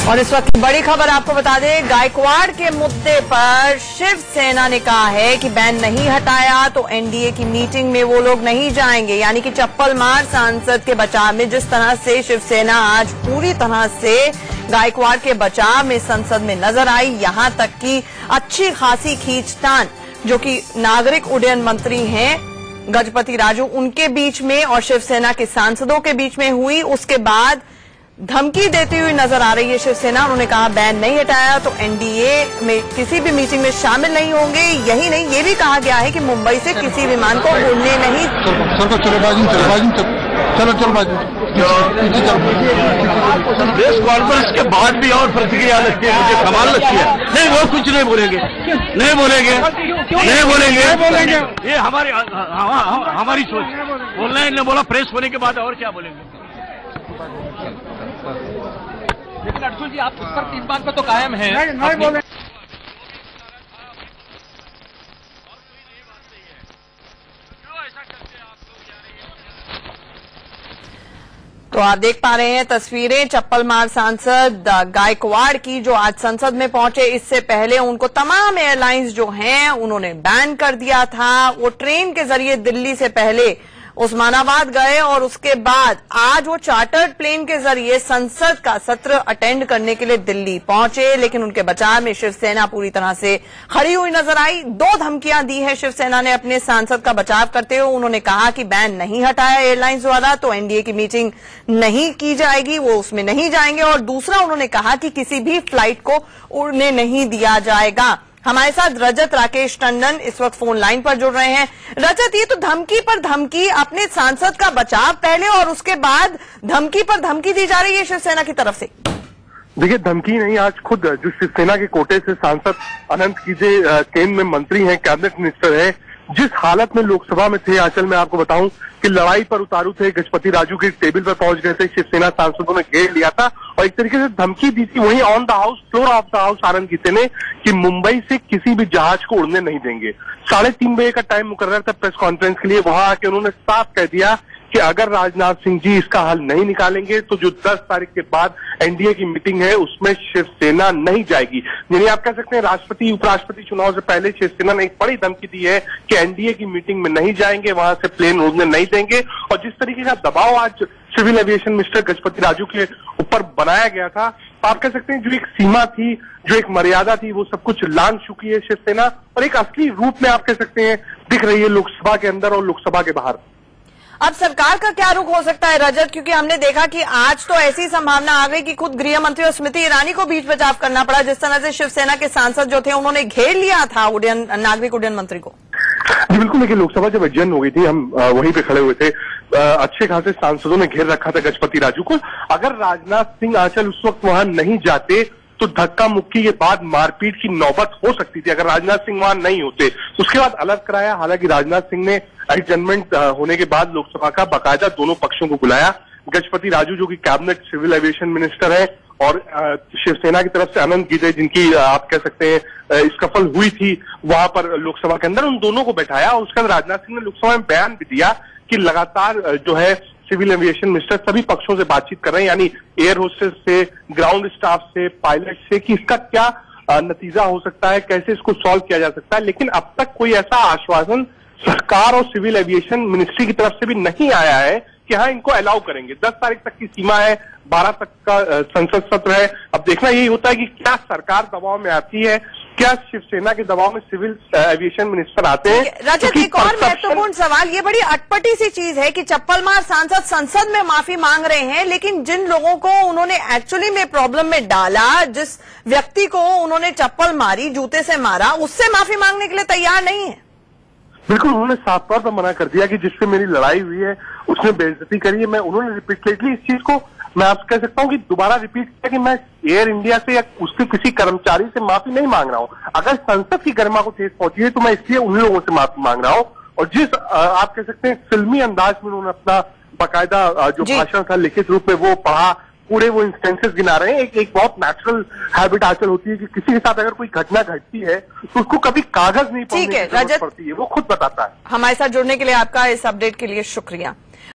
और इस वक्त की बड़ी खबर आपको बता दें, गायकवाड़ के मुद्दे पर शिवसेना ने कहा है कि बैन नहीं हटाया तो एनडीए की मीटिंग में वो लोग नहीं जाएंगे। यानी कि चप्पल मार सांसद के बचाव में जिस तरह से शिवसेना आज पूरी तरह से गायकवाड़ के बचाव में संसद में नजर आई, यहां तक कि अच्छी खासी खींचतान जो कि नागरिक उड्डयन मंत्री हैं गजपति राजू, उनके बीच में और शिवसेना के सांसदों के बीच में हुई। उसके बाद धमकी देती हुई नजर आ रही है शिवसेना। उन्होंने कहा बैन नहीं हटाया तो एनडीए में किसी भी मीटिंग में शामिल नहीं होंगे। यही नहीं, ये भी कहा गया है कि मुंबई से किसी विमान को उड़ने नहीं। प्रेस कॉन्फ्रेंस के बाद भी और प्रतिक्रिया लगती है, मुझे कमाल लगती है। नहीं, वो कुछ नहीं बोलेंगे, नहीं बोलेंगे, नहीं बोलेंगे। ये हमारी सोच बोलना है। इन्होंने बोला प्रेस होने के बाद और क्या बोलेंगे। लेकिन अर्जुन जी, आप उस पर 3 बात पर तो कायम है। नहीं बोले। तो आप देख पा रहे हैं तस्वीरें चप्पल मार सांसद गायकवाड़ की, जो आज संसद में पहुंचे। इससे पहले उनको तमाम एयरलाइंस जो हैं उन्होंने बैन कर दिया था। वो ट्रेन के जरिए दिल्ली से पहले उस्मानाबाद गए और उसके बाद आज वो चार्टर्ड प्लेन के जरिए संसद का सत्र अटेंड करने के लिए दिल्ली पहुंचे। लेकिन उनके बचाव में शिवसेना पूरी तरह से खड़ी हुई नजर आई। 2 धमकियां दी है शिवसेना ने अपने सांसद का बचाव करते हुए। उन्होंने कहा कि बैन नहीं हटाया एयरलाइंस द्वारा तो एनडीए की मीटिंग नहीं की जाएगी, वो उसमें नहीं जाएंगे। और दूसरा, उन्होंने कहा कि किसी भी फ्लाइट को उड़ने नहीं दिया जाएगा। हमारे साथ रजत राकेश टंडन इस वक्त फोन लाइन पर जुड़ रहे हैं। रजत, ये तो धमकी पर धमकी, अपने सांसद का बचाव पहले और उसके बाद धमकी पर धमकी दी जा रही है शिवसेना की तरफ से। देखिए, धमकी नहीं, आज खुद जो शिवसेना के कोटे से सांसद अनंत कीजे केंद्र में मंत्री हैं, कैबिनेट मिनिस्टर है, जिस हालत में लोकसभा में थे, आंचल में आपको बताऊं कि लड़ाई पर उतारू थे। गजपति राजू के टेबल पर पहुंच गए थे, शिवसेना सांसदों ने घेर लिया था और एक तरीके से धमकी दी थी वहीं on the house floor of the house Anand कीजे ने कि मुंबई से किसी भी जहाज को उड़ने नहीं देंगे। 3:30 बजे का टाइम मुकर्रर था प्रेस कॉन्फ्रेंस के लिए। वहां आके उन्होंने साफ कह दिया कि अगर राजनाथ सिंह जी इसका हल नहीं निकालेंगे तो जो 10 तारीख के बाद एनडीए की मीटिंग है उसमें शिवसेना नहीं जाएगी। यानी आप कह सकते हैं राष्ट्रपति उपराष्ट्रपति चुनाव से पहले शिवसेना ने एक बड़ी धमकी दी है कि एनडीए की मीटिंग में नहीं जाएंगे, वहां से प्लेन उड़ने नहीं देंगे। और जिस तरीके का दबाव आज civil aviation minister Gajapati Raju के ऊपर बनाया गया था, आप कह सकते हैं जो एक सीमा थी, जो एक मर्यादा थी, वो सब कुछ लांघ चुकी है शिवसेना और एक असली रूप में आप कह सकते हैं दिख रही है लोकसभा के अंदर और लोकसभा के बाहर। अब सरकार का क्या रुख हो सकता है रजत, क्योंकि हमने देखा कि आज तो ऐसी संभावना आ गई कि खुद गृह मंत्री और स्मृति ईरानी को बीच बचाव करना पड़ा। जिस तरह से शिवसेना के सांसद जो थे उन्होंने घेर लिया था नागरिक उड्डयन मंत्री को। जी बिल्कुल, देखिए लोकसभा जब एडजर्न हो गई थी, हम वहीं पे खड़े हुए थे, अच्छे खासे सांसदों ने घेर रखा था गजपति राजू को। अगर राजनाथ सिंह आंचल उस वक्त वहां नहीं जाते तो धक्का मुक्की के बाद मारपीट की नौबत हो सकती थी, अगर राजनाथ सिंह वहां नहीं होते। उसके बाद अलर्ट कराया। हालांकि राजनाथ सिंह ने एडजर्नमेंट होने के बाद लोकसभा का बाकायदा दोनों पक्षों को बुलाया। गजपति राजू जो कि कैबिनेट सिविल एविएशन मिनिस्टर है और शिवसेना की तरफ से अनंत कीजे जिनकी आप कह सकते हैं स्कफल हुई थी वहां पर लोकसभा के अंदर, उन दोनों को बैठाया। और उसके बाद राजनाथ सिंह ने लोकसभा में बयान भी दिया कि लगातार जो है सिविल एविएशन मिनिस्टर सभी पक्षों से बातचीत कर रहे हैं, यानी एयर होस्टेस से, ग्राउंड स्टाफ से, पायलट से, कि इसका क्या नतीजा हो सकता है, कैसे इसको सॉल्व किया जा सकता है। लेकिन अब तक कोई ऐसा आश्वासन सरकार और सिविल एविएशन मिनिस्ट्री की तरफ से भी नहीं आया है कि हाँ इनको अलाउ करेंगे। 10 तारीख तक की सीमा है, 12 तक का संसद सत्र है। अब देखना यही होता है कि क्या सरकार दबाव में आती है, क्या शिवसेना के दबाव में सिविल एविएशन मिनिस्टर आते हैं। रजत, एक और महत्वपूर्ण सवाल, ये बड़ी अटपटी सी चीज है कि चप्पल मार सांसद संसद में माफी मांग रहे हैं, लेकिन जिन लोगों को उन्होंने एक्चुअली में प्रॉब्लम में डाला, जिस व्यक्ति को उन्होंने चप्पल मारी, जूते से मारा, उससे माफी मांगने के लिए तैयार नहीं है। बिल्कुल, उन्होंने साफ तौर पर मना कर दिया कि जिससे मेरी लड़ाई हुई है उसने बेइज्जती करी है। उन्होंने रिपीटेडली इस चीज को मैं आपसे कह सकता हूं कि दोबारा रिपीट किया कि मैं एयर इंडिया से या उसके किसी कर्मचारी से माफी नहीं मांग रहा हूं। अगर संसद की गरिमा को ठेस पहुंची है तो मैं इसलिए उन लोगों से माफी मांग रहा हूं। और जिस आप कह सकते हैं फिल्मी अंदाज में उन्होंने अपना बाकायदा जो भाषण था लिखित रूप में वो पढ़ा, पूरे वो इंस्टेंसेस गिना रहे हैं। एक बहुत नेचुरल हैबिट आजकल होती है कि किसी के साथ अगर कोई घटना घटती है तो उसको कभी कागज नहीं पढ़ने की जरूरत पड़ती है, वो खुद बताता है। हमारे साथ जुड़ने के लिए आपका इस अपडेट के लिए शुक्रिया।